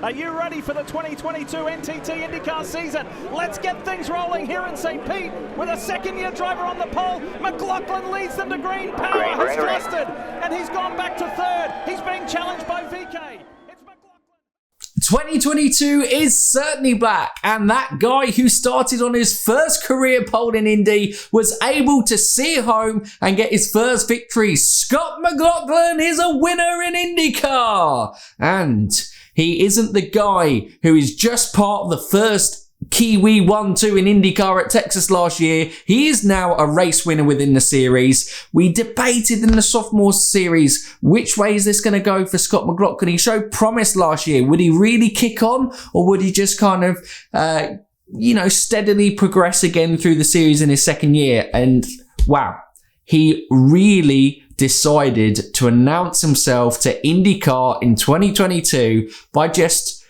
Are you ready for the 2022 NTT IndyCar season? Let's get things rolling here in St. Pete with a second-year driver on the pole. McLaughlin leads them to green. Power has clustered, and he's gone back to third. He's being challenged by VK. 2022 is certainly back, and that guy who started on his first career pole in Indy was able to see it home and get his first victory. Scott McLaughlin is a winner in IndyCar, and he isn't the guy who is just part of the first Kiwi 1-2 in IndyCar at Texas last year. He is now a race winner within the series. We debated in the sophomore series, which way is this going to go for Scott McLaughlin? He showed promise last year. Would he really kick on, or would he just kind of, steadily progress again through the series in his second year? And wow, he really decided to announce himself to IndyCar in 2022 by just,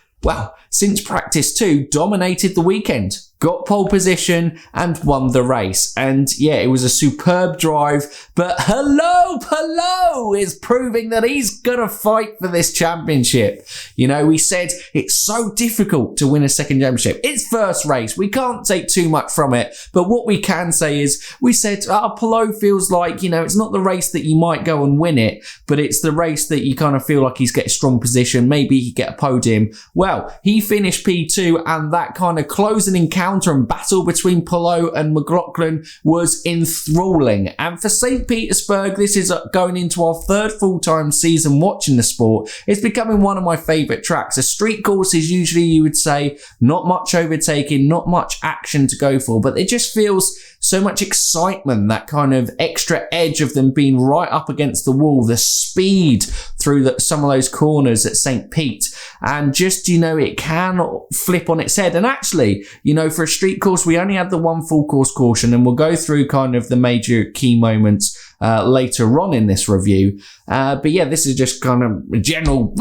since practice 2, dominated the weekend, got pole position and won the race. And yeah, it was a superb drive, but Hello is proving that he's gonna fight for this championship. We said it's so difficult to win a second championship. It's first race. We can't take too much from it, but what we can say is we said, Palou feels like, it's not the race that you might go and win it, but it's the race that you kind of feel like he's got a strong position. Maybe he get a podium. Well, he finished P2, and that kind of closing encounter and battle between Palou and McLaughlin was enthralling. And for St. Petersburg, this is going into our third full-time season watching the sport. It's becoming one of my favourite tracks. A street course is usually, you would say, not much overtaking, not much action to go for, but it just feels so much excitement, that kind of extra edge of them being right up against the wall, the speed through some of those corners at St. Pete. And just, it can flip on its head. And actually, for a street course, we only had the one full course caution, and we'll go through kind of the major key moments later on in this review. But yeah, this is just kind of general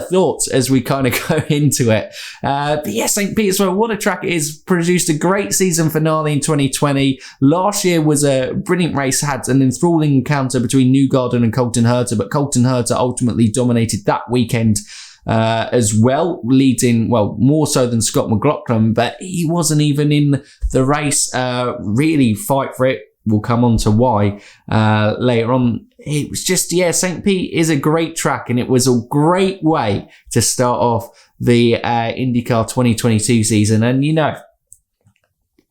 thoughts as we kind of go into it. But yeah, St. Petersburg, what a track it is. Produced a great season finale in 2020. Last year was a brilliant race, had an enthralling encounter between Newgarden and Colton Herta, but Colton Herta ultimately dominated that weekend as well, leading, more so than Scott McLaughlin, but he wasn't even in the race, really fight for it. We'll come on to why later on. It was just, St. Pete is a great track, and it was a great way to start off the IndyCar 2022 season. And,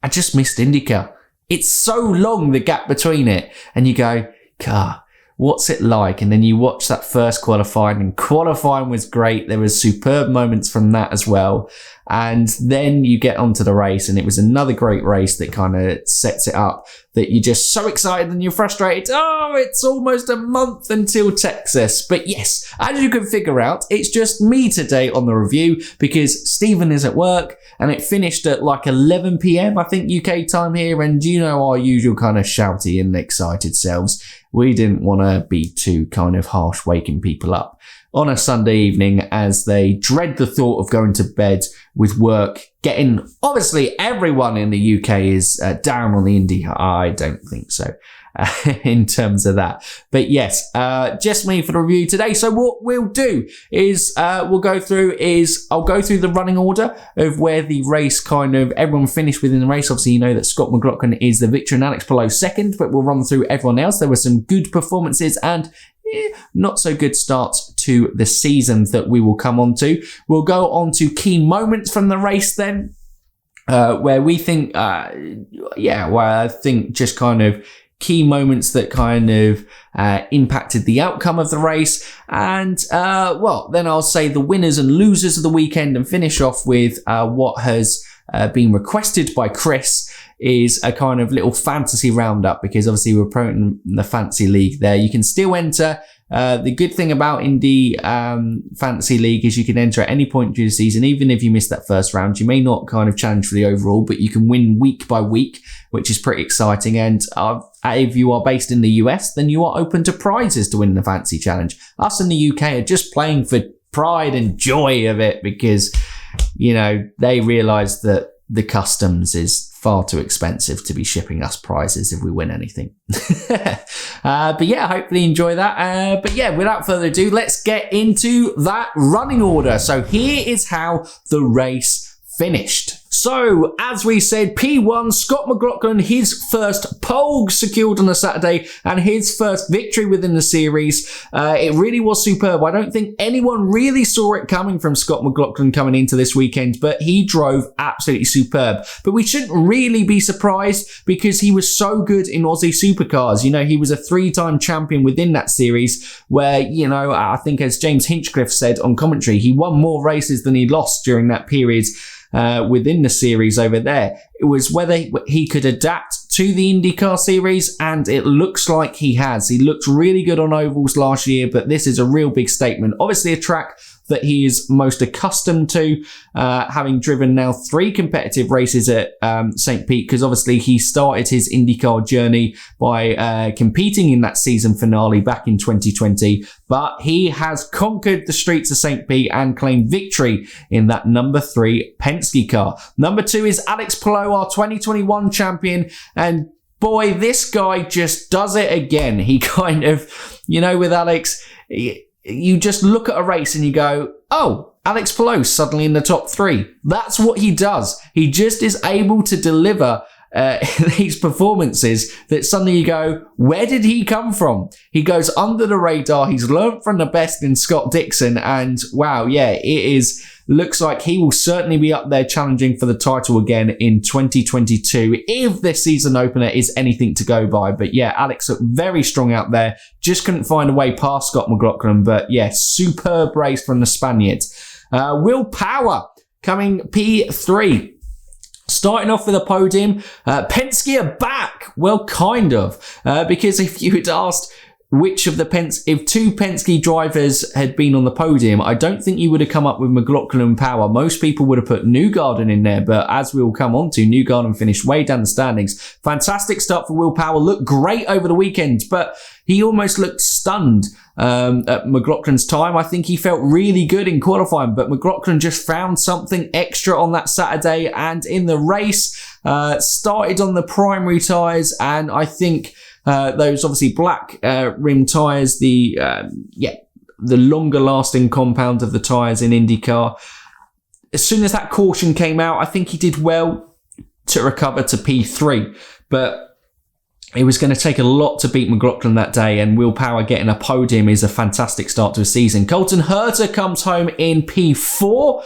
I just missed IndyCar. It's so long, the gap between it. And you go, what's it like? And then you watch that first qualifying, and qualifying was great. There was superb moments from that as well. And then you get onto the race, and it was another great race that kind of sets it up, that you're just so excited and you're frustrated. It's almost a month until Texas. But yes, as you can figure out, it's just me today on the review because Stephen is at work, and it finished at like 11 p.m, I think, UK time here. And our usual kind of shouty and excited selves. We didn't want to be too kind of harsh waking people up on a Sunday evening as they dread the thought of going to bed with work. Obviously everyone in the UK is down on the Indy. I don't think so in terms of that. But yes, just me for the review today. So what we'll do is I'll go through the running order of where the race kind of everyone finished within the race. Obviously, that Scott McLaughlin is the victor and Alex Palou second, but we'll run through everyone else. There were some good performances and not so good starts to the season that we will come on to. We'll go on to key moments from the race then, where we think, I think just kind of key moments that kind of impacted the outcome of the race. And, then I'll say the winners and losers of the weekend, and finish off with what has been requested by Chris, is a kind of little fantasy roundup, because obviously we're promoting the fantasy league there. You can still enter. The good thing about Indy Fantasy League is you can enter at any point during the season. Even if you miss that first round, you may not kind of challenge for the overall, but you can win week by week, which is pretty exciting. And if you are based in the US, then you are open to prizes to win the fantasy challenge. Us in the UK are just playing for pride and joy of it, because they realise that the customs is far too expensive to be shipping us prizes if we win anything. But yeah, hopefully enjoy that. But yeah, without further ado, let's get into that running order. So here is how the race finished. So, as we said, P1, Scott McLaughlin, his first pole secured on a Saturday and his first victory within the series. It really was superb. I don't think anyone really saw it coming from Scott McLaughlin coming into this weekend, but he drove absolutely superb. But we shouldn't really be surprised because he was so good in Aussie Supercars. You know, he was a 3-time champion within that series where, you know, I think as James Hinchcliffe said on commentary, he won more races than he lost during that period. Within the series over there. It was whether he could adapt to the IndyCar series, and it looks like he has. He looked really good on ovals last year, but this is a real big statement. Obviously a track that he is most accustomed to, having driven now 3 competitive races at St. Pete, because obviously he started his IndyCar journey by competing in that season finale back in 2020, but he has conquered the streets of St. Pete and claimed victory in that number 3 Penske car. Number 2 is Alex Palou, our 2021 champion, and boy, this guy just does it again. He kind of, you know, with Alex, you just look at a race and you go, oh, Alex Palou suddenly in the top 3. That's what he does. He just is able to deliver these performances that suddenly you go, where did he come from? He goes under the radar. He's learned from the best in Scott Dixon. And wow, yeah, looks like he will certainly be up there challenging for the title again in 2022 if this season opener is anything to go by. But yeah, Alex looked very strong out there. Just couldn't find a way past Scott McLaughlin. But yeah, superb race from the Spaniard. Will Power coming P3. Starting off with a podium, Penske are back. Well, kind of, because if you had asked which of the if 2 Penske drivers had been on the podium, I don't think you would have come up with McLaughlin and Power. Most people would have put Newgarden in there, but as we will come on to, Newgarden finished way down the standings. Fantastic start for Will Power. Looked great over the weekend, but he almost looked stunned at McLaughlin's time. I think he felt really good in qualifying, but McLaughlin just found something extra on that Saturday, and in the race, started on the primary tyres, and I think those obviously black rim tyres, the longer lasting compound of the tyres in IndyCar. As soon as that caution came out, I think he did well to recover to P3, but it was going to take a lot to beat McLaughlin that day, and Will Power getting a podium is a fantastic start to a season. Colton Herta comes home in P4.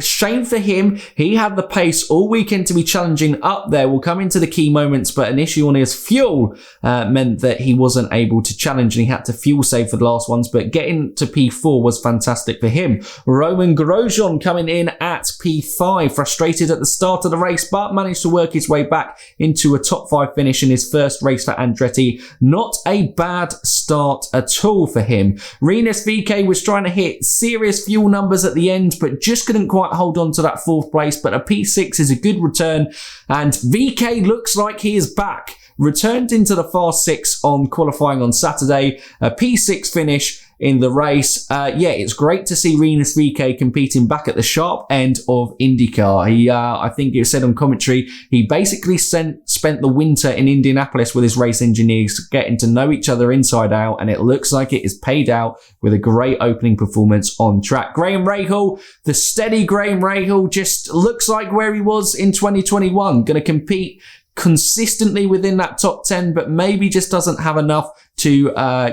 Shame for him. He had the pace all weekend to be challenging up there. We'll come into the key moments, but an issue on his fuel meant that he wasn't able to challenge, and he had to fuel save for the last ones, but getting to P4 was fantastic for him. Roman Grosjean coming in at P5, frustrated at the start of the race, but managed to work his way back into a top 5 finish in his first race for Andretti. Not a bad start at all for him. Rinus VeeKay was trying to hit serious fuel numbers at the end, but just couldn't quite hold on to that 4th place, but a P6 is a good return, and VeeKay looks like he is back. Returned into the Fast 6 on qualifying on Saturday, a P6 finish in the race. Yeah, it's great to see Rinus VeeKay competing back at the sharp end of IndyCar. He, I think it said on commentary, he basically spent the winter in Indianapolis with his race engineers, getting to know each other inside out, and it looks like it is paid out with a great opening performance on track. Graham Rahal, the steady Graham Rahal, just looks like where he was in 2021, going to compete consistently within that top 10, but maybe just doesn't have enough to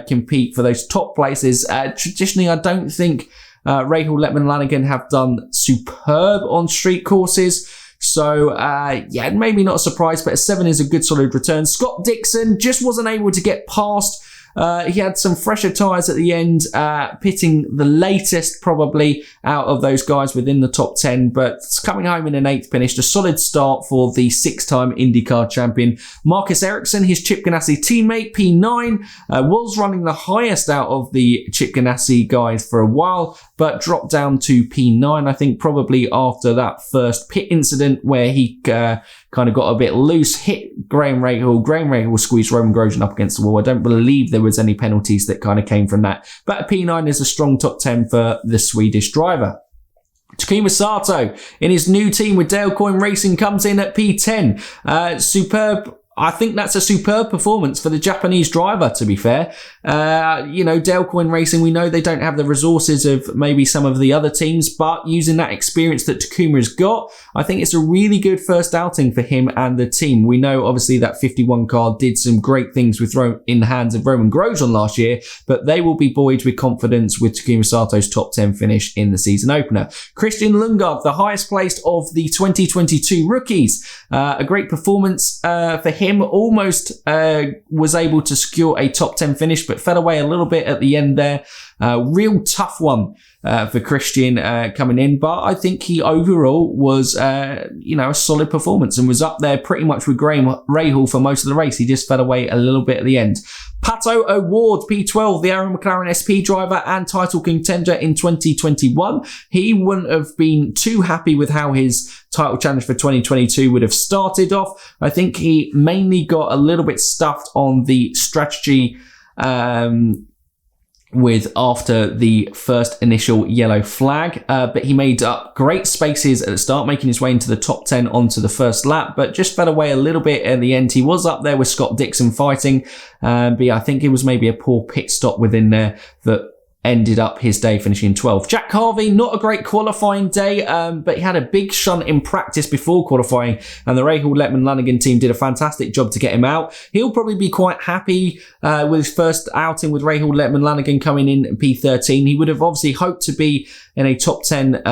compete for those top places. Traditionally, I don't think Rahal, Letman, Lanigan have done superb on street courses. So, yeah, maybe not a surprise, but a 7 is a good solid return. Scott Dixon just wasn't able to get past. He had some fresher tyres at the end, pitting the latest probably out of those guys within the top 10, but coming home in an 8th finish. A solid start for the 6-time IndyCar champion. Marcus Ericsson, his Chip Ganassi teammate, P9, was running the highest out of the Chip Ganassi guys for a while, but dropped down to P9, I think probably after that first pit incident where he kind of got a bit loose, hit Graham Rahal. Graham Rahal squeezed Roman Grosjean up against the wall. I don't believe there was any penalties that kind of came from that. But a P9 is a strong top 10 for the Swedish driver. Takuma Sato in his new team with Dale Coyne Racing comes in at P10. Superb. I think that's a superb performance for the Japanese driver, to be fair. Dale Coyne Racing, we know they don't have the resources of maybe some of the other teams, but using that experience that Takuma has got, I think it's a really good first outing for him and the team. We know, obviously, that 51 car did some great things in the hands of Roman Grosjean last year, but they will be buoyed with confidence with Takuma Sato's top 10 finish in the season opener. Christian Lundgaard, the highest placed of the 2022 rookies. A great performance for him. Almost was able to secure a top 10 finish, but fell away a little bit at the end there. Real tough one for Christian coming in, but I think he overall was a solid performance and was up there pretty much with Graham Rahal for most of the race. He just fell away a little bit at the end. Pato O'Ward, P12, the Aaron McLaren SP driver and title contender in 2021. He wouldn't have been too happy with how his title challenge for 2022 would have started off. I think he mainly got a little bit stuffed on the strategy after the first initial yellow flag, but he made up great spaces at the start, making his way into the top 10 onto the first lap, but just fell away a little bit at the end. He was up there with Scott Dixon fighting, but yeah, I think it was maybe a poor pit stop within there that ended up his day finishing 12th. Jack Harvey, not a great qualifying day, but he had a big shunt in practice before qualifying, and the Rahal Letman Lanigan team did a fantastic job to get him out. He'll probably be quite happy with his first outing with Rahal Letman Lanigan coming in at P13. He would have obviously hoped to be in a top 10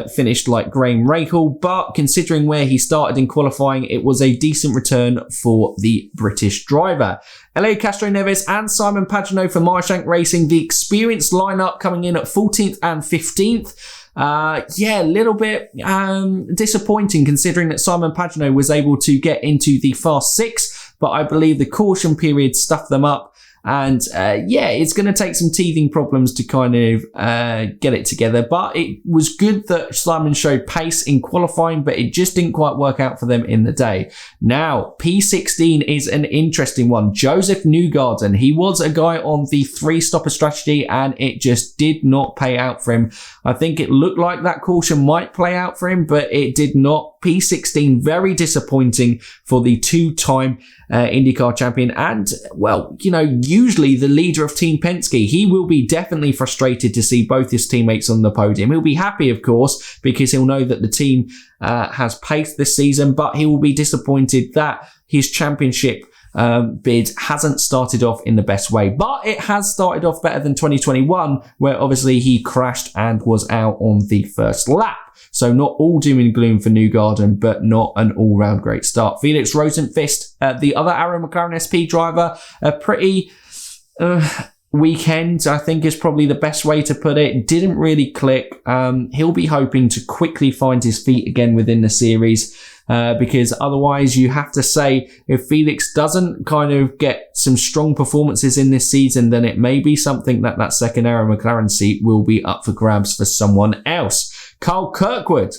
finish like Graham Rahal, but considering where he started in qualifying, it was a decent return for the British driver. Elio Castro Neves and Simon Pagenaud for Marshank Racing, the experienced lineup coming in at 14th and 15th. A little bit disappointing considering that Simon Pagenaud was able to get into the fast 6, but I believe the caution period stuffed them up. And it's going to take some teething problems to kind of get it together. But it was good that Simon showed pace in qualifying, but it just didn't quite work out for them in the day. Now, P16 is an interesting one. Joseph Newgarden, he was a guy on the 3-stopper strategy, and it just did not pay out for him. I think it looked like that caution might play out for him, but it did not. P16, very disappointing for the 2-time IndyCar champion. And, usually the leader of Team Penske. He will be definitely frustrated to see both his teammates on the podium. He'll be happy, of course, because he'll know that the team has paced this season, but he will be disappointed that his championship bid hasn't started off in the best way. But it has started off better than 2021, where obviously he crashed and was out on the first lap. So not all doom and gloom for Newgarden, but not an all-round great start. Felix Rosenqvist, the other Aaron McLaren SP driver, a pretty weekend, I think is probably the best way to put it. Didn't really click. He'll be hoping to quickly find his feet again within the series. Because otherwise you have to say if Felix doesn't kind of get some strong performances in this season, then it may be something that second Aaron McLaren seat will be up for grabs for someone else. Carl Kirkwood,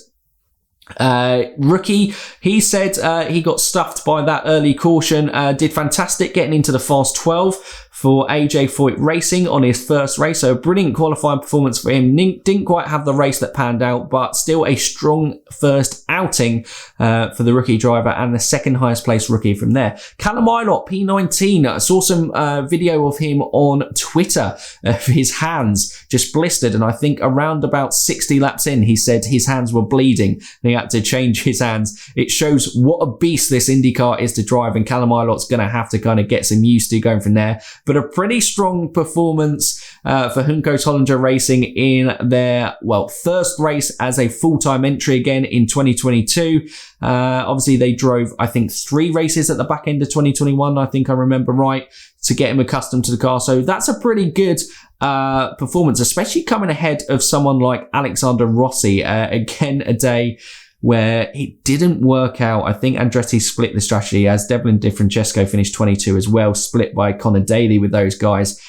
rookie, he said he got stuffed by that early caution, did fantastic getting into the fast 12 for AJ Foyt Racing on his first race. So a brilliant qualifying performance for him. Didn't quite have the race that panned out, but still a strong first outing for the rookie driver and the second highest placed rookie from there. Callum Ilott, P19. I saw some video of him on Twitter of his hands just blistered, and I think around about 60 laps in, he said his hands were bleeding and he had to change his hands. It shows what a beast this IndyCar is to drive, and Callum Ilott's going to have to kind of get some used to going from there. But a pretty strong performance for Hunko Tollinger Racing in their, first race as a full-time entry again in 2022. Obviously, they drove, I think, 3 races at the back end of 2021, I think I remember right, to get him accustomed to the car. So that's a pretty good performance, especially coming ahead of someone like Alexander Rossi. Again, a day where it didn't work out. I think Andretti split the strategy as Devlin DiFrancesco finished 22 as well, split by Connor Daly with those guys.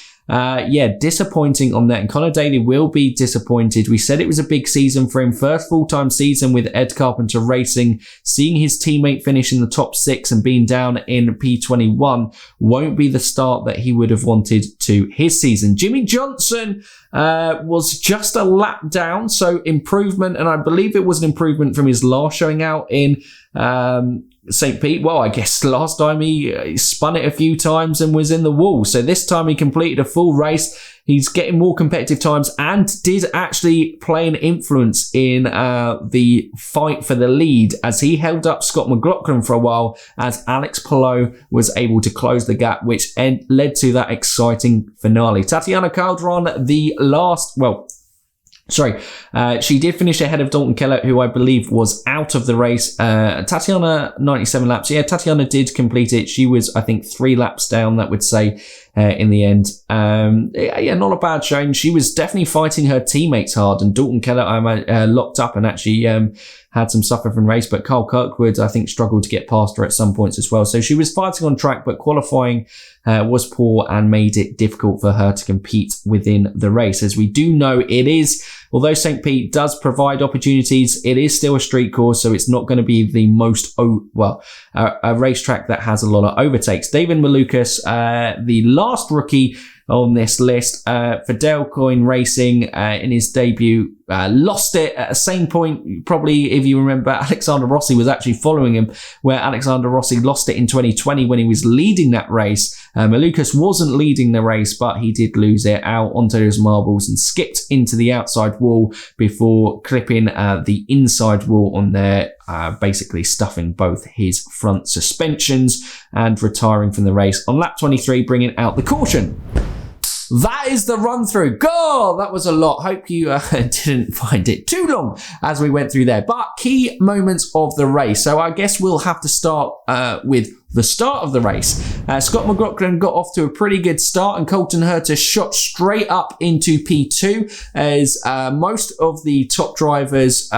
disappointing on that. And Connor Daly will be disappointed. We said it was a big season for him. First full-time season with Ed Carpenter Racing. Seeing his teammate finish in the top 6 and being down in P21 won't be the start that he would have wanted to his season. Jimmy Johnson was just a lap down, so improvement, and I believe it was an improvement from his last showing out in St. Pete. Well, I guess last time he spun it a few times and was in the wall. So this time he completed a full race. He's getting more competitive times and did actually play an influence in the fight for the lead as he held up Scott McLaughlin for a while as Alex Palou was able to close the gap, which led to that exciting finale. Tatiana Calderon, she did finish ahead of Dalton Kellett, who I believe was out of the race. Tatiana, 97 laps. Yeah, Tatiana did complete it. She was, I think, 3 laps down, that would say, in the end. Not a bad showing. She was definitely fighting her teammates hard, and Dalton Kellett locked up and actually had some suffer from race, but Carl Kirkwood, I think, struggled to get past her at some points as well. So she was fighting on track, but qualifying was poor and made it difficult for her to compete within the race. As we do know, it is, although St. Pete does provide opportunities, it is still a street course, so it's not going to be the most, a racetrack that has a lot of overtakes. David Malukas, the last rookie on this list, for Dale Coyne Racing, in his debut, lost it at the same point. Probably, if you remember, Alexander Rossi was actually following him, where Alexander Rossi lost it in 2020 when he was leading that race. Malukas wasn't leading the race, but he did lose it out onto those marbles and skipped into the outside wall before clipping the inside wall on there, basically stuffing both his front suspensions and retiring from the race on lap 23, bringing out the caution. That is the run through. God, that was a lot. Hope you didn't find it too long as we went through there. But key moments of the race. So I guess we'll have to start with the start of the race. Scott McLaughlin got off to a pretty good start, and Colton Herta shot straight up into P2 as most of the top drivers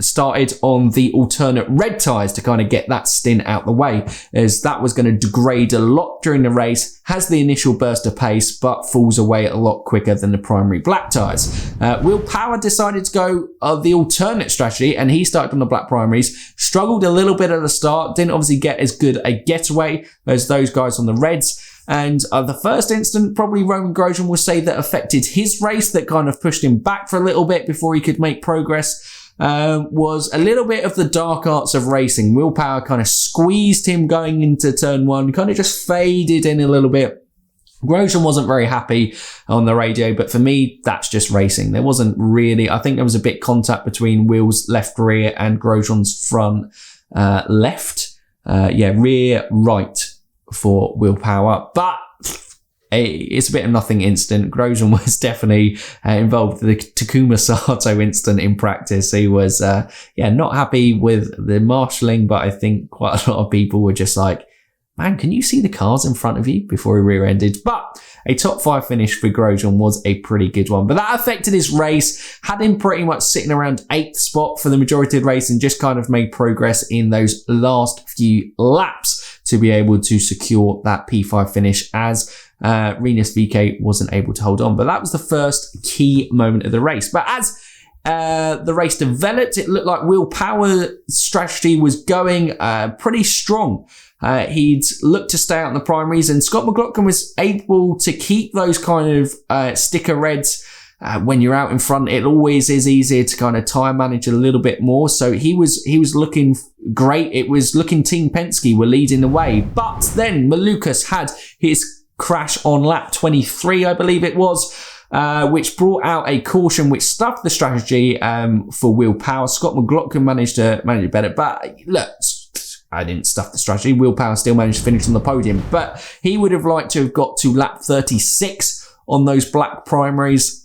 started on the alternate red tyres to kind of get that stint out the way, as that was going to degrade a lot during the race, has the initial burst of pace, but falls away a lot quicker than the primary black tyres. Will Power decided to go the alternate strategy, and he started on the black primaries, struggled a little bit at the start, didn't obviously get as good a getaway as those guys on the reds. And the first incident, probably Roman Grosjean will say, that affected his race, that kind of pushed him back for a little bit before he could make progress, was a little bit of the dark arts of racing. Will Power kind of squeezed him going into turn 1, kind of just faded in a little bit. Grosjean wasn't very happy on the radio, but for me, that's just racing. There wasn't really, I think there was a bit contact between Will's left rear and Grosjean's front rear right for Will Power, but it's a bit of nothing instant. Grosjean was definitely involved in the Takuma Sato incident in practice. He was not happy with the marshalling, but I think quite a lot of people were just like, man, can you see the cars in front of you, before he rear-ended? But a top 5 finish for Grosjean was a pretty good one. But that affected his race, had him pretty much sitting around 8th spot for the majority of the race, and just kind of made progress in those last few laps to be able to secure that P5 finish, as Rinus VeeKay wasn't able to hold on. But that was the first key moment of the race. But as the race developed, it looked like Will Power strategy was going pretty strong. He'd looked to stay out in the primaries, and Scott McLaughlin was able to keep those kind of sticker reds. When you're out in front, it always is easier to kind of tyre manage a little bit more. So he was looking great. It was looking Team Penske were leading the way. But then Malukas had his crash on lap 23, I believe it was, which brought out a caution which stuffed the strategy for Will Power. Scott McLaughlin managed it better. But look, I didn't stuff the strategy. Will Power still managed to finish on the podium, but he would have liked to have got to lap 36 on those black primaries.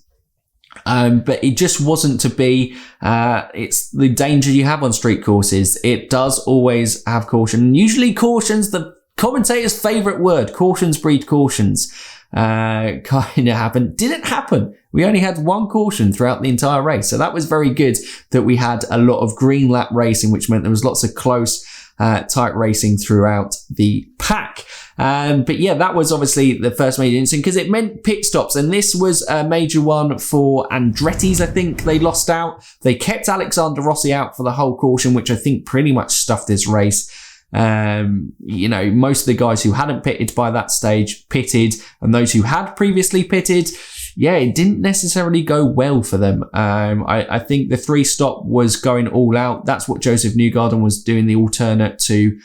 But it just wasn't to be. It's the danger you have on street courses. It does always have caution. Usually cautions, the commentator's favourite word, cautions breed cautions. Kind of happened. Didn't happen. We only had one caution throughout the entire race. So that was very good that we had a lot of green lap racing, which meant there was lots of close, tight racing throughout the pack. But yeah, that was obviously the first major incident because it meant pit stops. And this was a major one for Andretti's, I think. They lost out. They kept Alexander Rossi out for the whole caution, which I think pretty much stuffed his race. Most of the guys who hadn't pitted by that stage pitted, and those who had previously pitted, yeah, it didn't necessarily go well for them. I think the 3-stop was going all out. That's what Joseph Newgarden was doing, the alternate to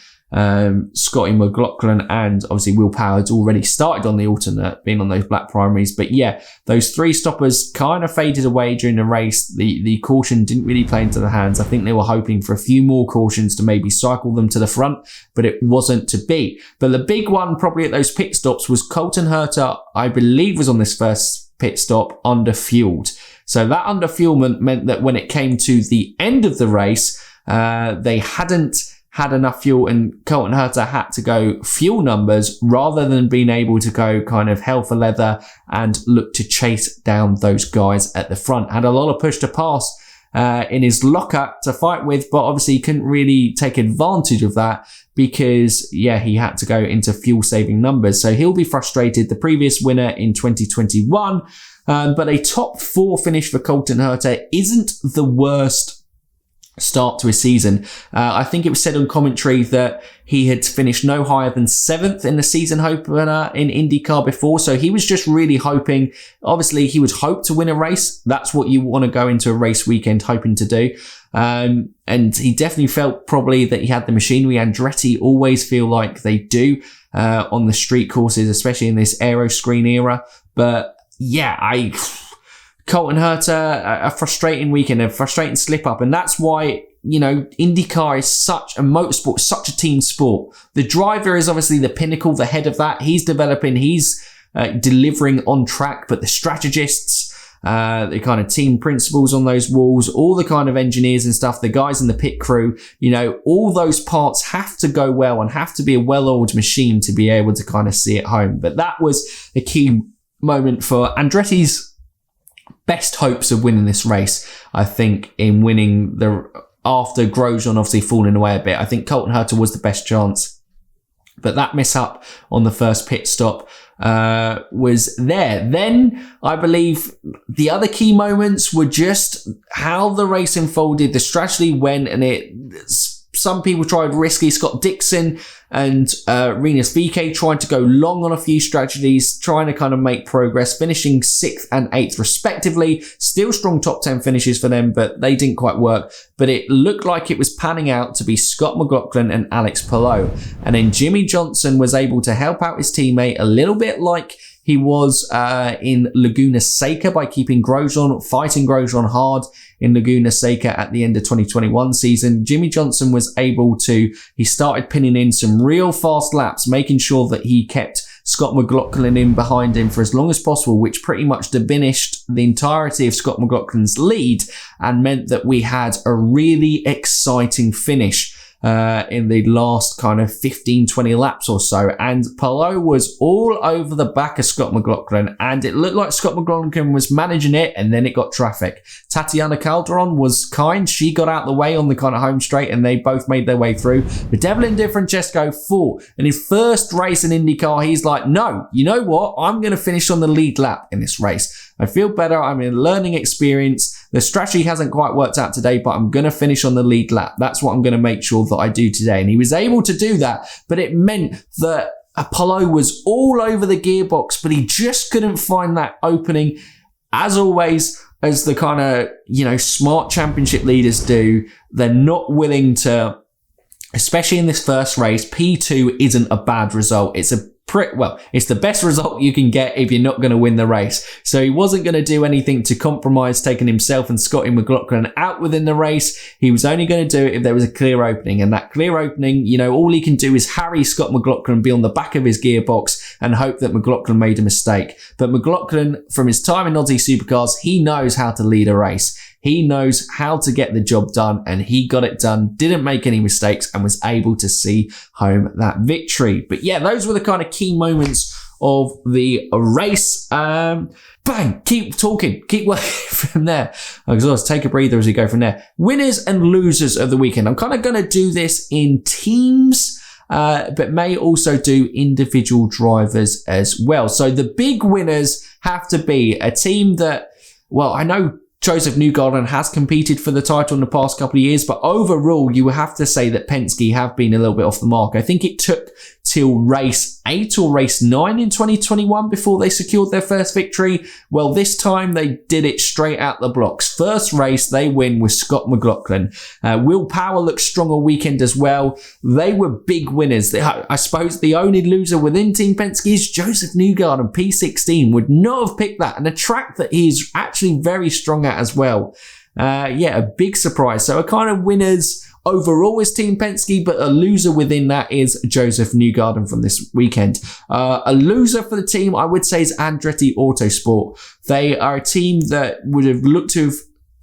Scotty McLaughlin, and obviously Will Power had already started on the alternate, being on those black primaries. But yeah, those 3-stoppers kind of faded away during the race. The caution didn't really play into the hands. I think they were hoping for a few more cautions to maybe cycle them to the front, but it wasn't to be. But the big one probably at those pit stops was Colton Herta, I believe, was on this first pit stop underfueled. So that underfuelment meant that when it came to the end of the race, they hadn't had enough fuel, and Colton Herta had to go fuel numbers rather than being able to go kind of hell for leather and look to chase down those guys at the front. Had a lot of push to pass in his locker to fight with, but obviously he couldn't really take advantage of that because, yeah, he had to go into fuel saving numbers. So he'll be frustrated. The previous winner in 2021, but a top 4 finish for Colton Herta isn't the worst start to his season. I think it was said on commentary that he had finished no higher than 7th in the season opener in IndyCar before, so he was just really hoping. Obviously, he would hope to win a race. That's what you want to go into a race weekend hoping to do. And he definitely felt probably that he had the machinery. Andretti always feel like they do on the street courses, especially in this aero screen era. But yeah, Colton Herta, a frustrating weekend, a frustrating slip up. And that's why, IndyCar is such a motorsport, such a team sport. The driver is obviously the pinnacle, the head of that. He's developing, he's delivering on track, but the strategists, the kind of team principals on those walls, all the kind of engineers and stuff, the guys in the pit crew, all those parts have to go well and have to be a well-oiled machine to be able to kind of see it home. But that was a key moment for Andretti's best hopes of winning this race, I think, in winning after Grosjean obviously falling away a bit. I think Colton Herta was the best chance. But that miss-up on the first pit stop was there. Then, I believe, the other key moments were just how the race unfolded. The strategy went, and some people tried risky. Scott Dixon and Rinus VeeKay tried to go long on a few strategies, trying to kind of make progress, finishing 6th and 8th respectively. Still strong top 10 finishes for them, but they didn't quite work. But it looked like it was panning out to be Scott McLaughlin and Alex Palou. And then Jimmy Johnson was able to help out his teammate a little bit like he was in Laguna Seca by keeping fighting Grosjean hard in Laguna Seca at the end of 2021 season. Jimmy Johnson was able to, he started pinning in some real fast laps, making sure that he kept Scott McLaughlin in behind him for as long as possible, which pretty much diminished the entirety of Scott McLaughlin's lead and meant that we had a really exciting finish in the last kind of 15-20 laps or so. And Palou was all over the back of Scott McLaughlin, and it looked like Scott McLaughlin was managing it, and then it got traffic. Tatiana Calderon was kind. She got out the way on the kind of home straight, and they both made their way through. But Devlin DeFrancesco fought. In his first race in IndyCar, he's like, no, you know what? I'm going to finish on the lead lap in this race. I feel better. I'm in a learning experience. The strategy hasn't quite worked out today, but I'm going to finish on the lead lap. That's what I'm going to make sure that I do today. And he was able to do that, but it meant that Apollo was all over the gearbox, but he just couldn't find that opening. As always, as the kind of, smart championship leaders do, they're not willing to, especially in this first race, P2 isn't a bad result. It's it's the best result you can get if you're not going to win the race. So he wasn't going to do anything to compromise taking himself and Scotty McLaughlin out within the race. He was only going to do it if there was a clear opening. And that clear opening, all he can do is harry Scott McLaughlin, be on the back of his gearbox and hope that McLaughlin made a mistake. But McLaughlin, from his time in Aussie Supercars, he knows how to lead a race. He knows how to get the job done, and he got it done, didn't make any mistakes, and was able to see home that victory. But yeah, those were the kind of key moments of the race. Bang, keep talking, keep working from there. Let's take a breather as we go from there. Winners and losers of the weekend. I'm kind of going to do this in teams. but may also do individual drivers as well. So the big winners have to be a team that, well, I know Joseph Newgarden has competed for the title in the past couple of years, but overall, you would have to say that Penske have been a little bit off the mark. I think it took till race 8 or race 9 in 2021 before they secured their first victory. Well, this time they did it straight out the blocks. First race, they win with Scott McLaughlin. Will Power looked strong all weekend as well. They were big winners. I suppose the only loser within Team Penske is Joseph Newgarden. P16 would not have picked that, and a track that he's actually very strong at as well. A big surprise. So a kind of winners overall is Team Penske, but a loser within that is Joseph Newgarden from this weekend. A loser for the team, I would say, is Andretti Autosport. They are a team that would have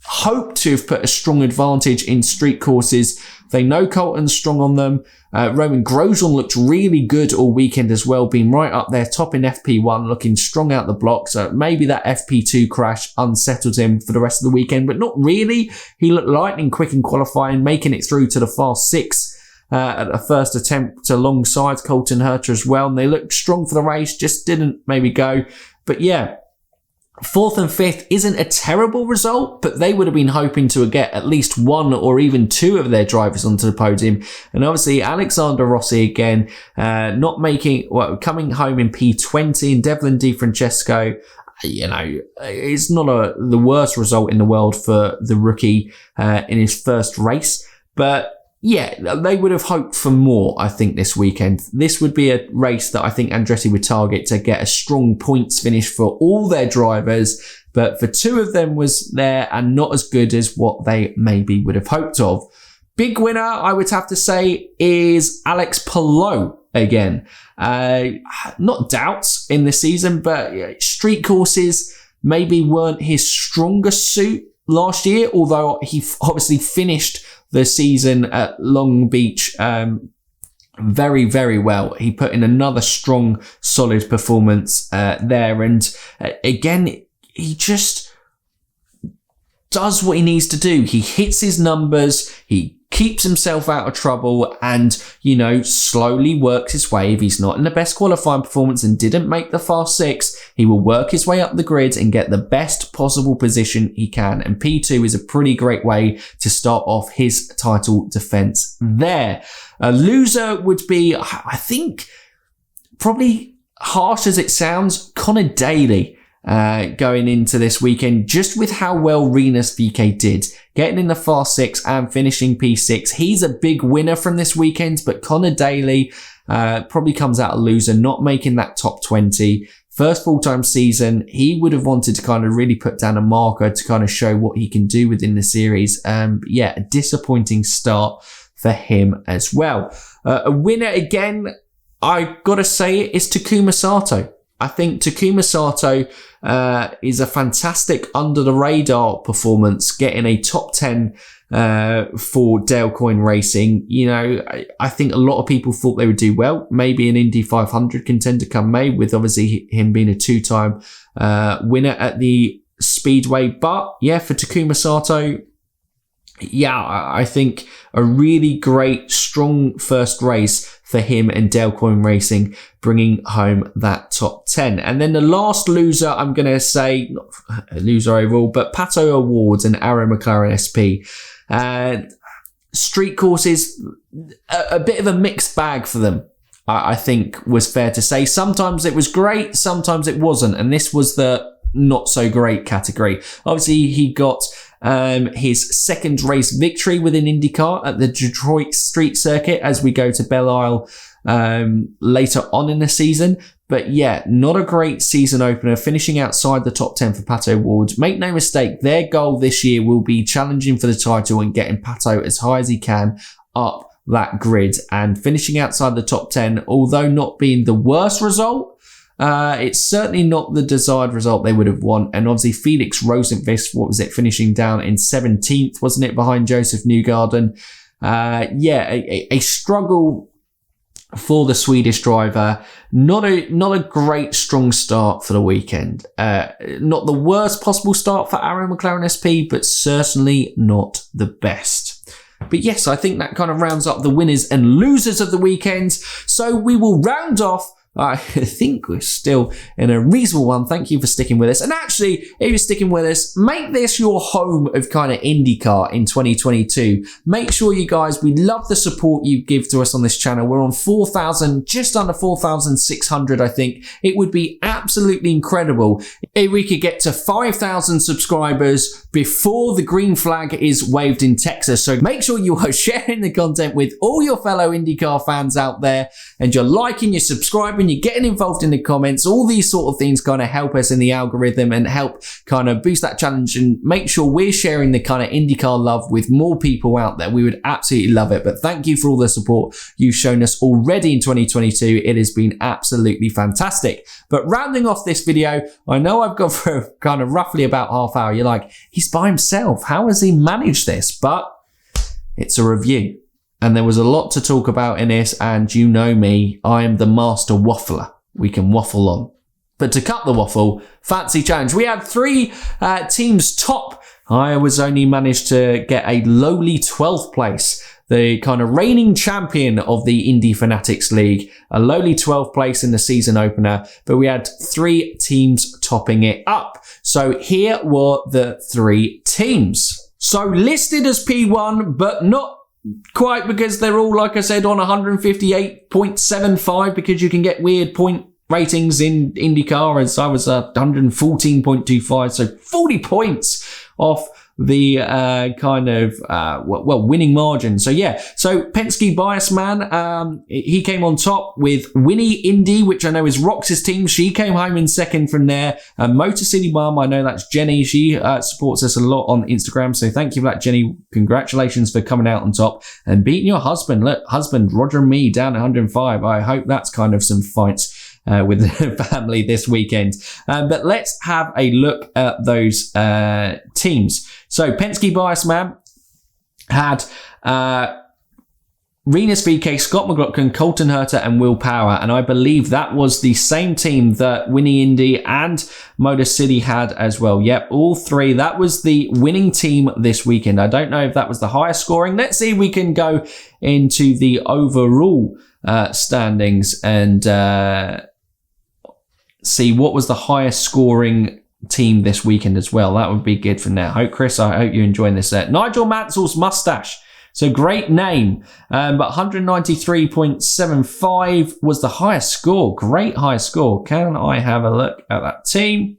hoped to have put a strong advantage in street courses. They know Colton's strong on them. Roman Grosjean looked really good all weekend as well, being right up there, top in FP1, looking strong out the block. So maybe that FP2 crash unsettled him for the rest of the weekend, but not really. He looked lightning quick in qualifying, making it through to the Fast 6 at a first attempt alongside Colton Herta as well. And they looked strong for the race, just didn't maybe go. But yeah, 4th and 5th isn't a terrible result, but they would have been hoping to get at least 1 or even 2 of their drivers onto the podium. And obviously Alexander Rossi again, coming home in P20, and Devlin DiFrancesco, it's not the worst result in the world for the rookie in his first race, but yeah, they would have hoped for more, I think, this weekend. This would be a race that I think Andretti would target to get a strong points finish for all their drivers, but for 2 of them was there and not as good as what they maybe would have hoped of. Big winner, I would have to say, is Alex Palou again. Not doubts in the season, but street courses maybe weren't his strongest suit last year, although he obviously finished the season at Long Beach very, very well. He put in another strong, solid performance there. And again, he just does what he needs to do. He hits his numbers. He keeps himself out of trouble and, slowly works his way. If he's not in the best qualifying performance and didn't make the Fast 6, he will work his way up the grid and get the best possible position he can. And P2 is a pretty great way to start off his title defense there. A loser would be, I think, probably harsh as it sounds, Connor Daly. Going into this weekend, just with how well Rinus VeeKay did, getting in the Fast 6 and finishing P6. He's a big winner from this weekend, but Connor Daly probably comes out a loser, not making that top 20. First full-time season, he would have wanted to kind of really put down a marker to kind of show what he can do within the series. A disappointing start for him as well. A winner again, I gotta say it, is Takuma Sato. I think Takuma Sato is a fantastic under-the-radar performance, getting a top 10 for Dale Coyne Racing. I think a lot of people thought they would do well. Maybe an Indy 500 contender come May, with obviously him being a 2-time winner at the Speedway. But yeah, for Takuma Sato, I think a really great, strong first race for him and Dale Coyne Racing, bringing home that top 10. And then the last loser, I'm going to say, not a loser overall, but Pato Awards and Arrow McLaren SP. Street courses, a bit of a mixed bag for them, I think was fair to say. Sometimes it was great, sometimes it wasn't. And this was the not so great category. Obviously, he got his second race victory within IndyCar at the Detroit Street Circuit as we go to Belle Isle later on in the season. But yeah, not a great season opener, finishing outside the top 10 for Pato Awards. Make no mistake, their goal this year will be challenging for the title and getting Pato as high as he can up that grid, and finishing outside the top 10, although not being the worst result, it's certainly not the desired result they would have won. And obviously Felix Rosenqvist, finishing down in 17th, wasn't it, behind Joseph Newgarden? A struggle for the Swedish driver. Not a great strong start for the weekend. Not the worst possible start for Arrow McLaren SP, but certainly not the best. But yes, I think that kind of rounds up the winners and losers of the weekend. So we will round off. I think we're still in a reasonable one. Thank you for sticking with us. And actually, if you're sticking with us, make this your home of kind of IndyCar in 2022. Make sure you guys, we love the support you give to us on this channel. We're on 4,000, just under 4,600, I think. It would be absolutely incredible if we could get to 5,000 subscribers before the green flag is waved in Texas. So make sure you are sharing the content with all your fellow IndyCar fans out there, and you're liking, you're subscribing, you're getting involved in the comments. All these sort of things kind of help us in the algorithm and help kind of boost that challenge and make sure we're sharing the kind of IndyCar love with more people out there. We would absolutely love it. But thank you for all the support you've shown us already in 2022. It has been absolutely fantastic. But rounding off this video, I know I've gone for kind of roughly about half hour. You're like, he's by himself. How has he managed this? But it's a review. And there was a lot to talk about in this, and you know me, I am the master waffler. We can waffle on. But to cut the waffle, fancy challenge. We had 3 teams top. I was only managed to get a lowly 12th place. The kind of reigning champion of the Indy Fanatics League, a lowly 12th place in the season opener, but we had 3 teams topping it up. So here were the 3 teams. So listed as P1, but not quite, because they're all, like I said, on 158.75, because you can get weird point ratings in IndyCar, as I was 114.25, so 40 points off the winning margin. So yeah, so Penske Bias Man, he came on top with Winnie Indy, which I know is Rox's team. She came home in second from there. Motor City Mum, I know that's Jenny. She supports us a lot on Instagram, so thank you for that, Jenny. Congratulations for coming out on top and beating your husband. Look, husband Roger and me down at 105. I hope that's kind of some fights with the family this weekend. But let's have a look at those teams. So Penske Bias Man had Renus VK, Scott McLaughlin, Colton Herta, and Will Power. And I believe that was the same team that Winnie Indy and Motor City had as well. Yep, all 3. That was the winning team this weekend. I don't know if that was the highest scoring. Let's see if we can go into the overall standings and see what was the highest scoring team this weekend as well. That would be good for now. Chris, I hope you're enjoying this. Nigel Mansell's Mustache. So great name, but 193.75 was the highest score. Great high score. Can I have a look at that team?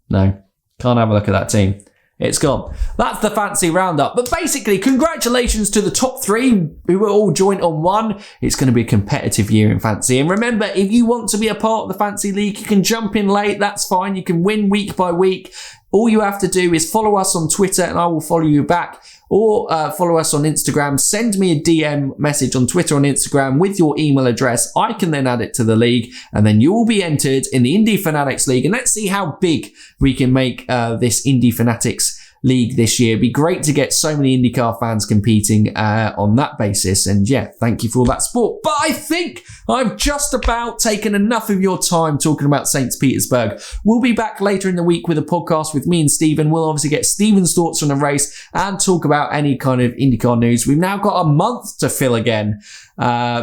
No, can't have a look at that team. It's gone. That's the fancy roundup. But basically, congratulations to the top 3 who were all joint on 1. It's going to be a competitive year in fancy. And remember, if you want to be a part of the fancy league, you can jump in late. That's fine. You can win week by week. All you have to do is follow us on Twitter and I will follow you back, or follow us on Instagram. Send me a DM message on Twitter or on Instagram with your email address. I can then add it to the league, and then you will be entered in the Indy Fanatics League. And let's see how big we can make this Indy Fanatics League this year. It'd be great to get so many IndyCar fans competing on that basis. And yeah, thank you for all that support. But I think I've just about taken enough of your time talking about St. Petersburg. We'll be back later in the week with a podcast with me and Stephen. We'll obviously get Stephen's thoughts on the race and talk about any kind of IndyCar news. We've now got a month to fill again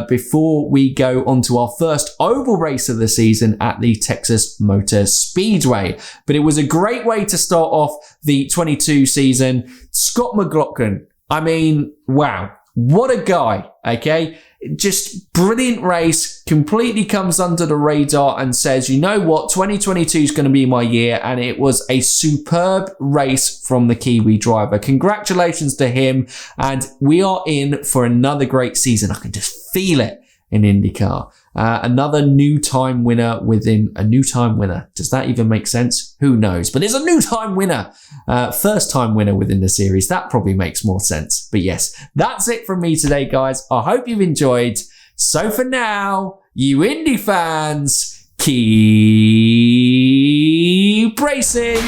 before we go on to our first oval race of the season at the Texas Motor Speedway. But it was a great way to start off the 22 season. Scott McLaughlin, I mean, wow, what a guy, okay? Just brilliant race, completely comes under the radar and says, you know what, 2022 is going to be my year. And it was a superb race from the Kiwi driver. Congratulations to him. And we are in for another great season. I can just feel it in IndyCar. Another new time winner within a new time winner. Does that even make sense? Who knows? But there's a new time winner. First time winner within the series. That probably makes more sense. But yes, that's it from me today, guys. I hope you've enjoyed. So for now, you Indy fans, keep racing.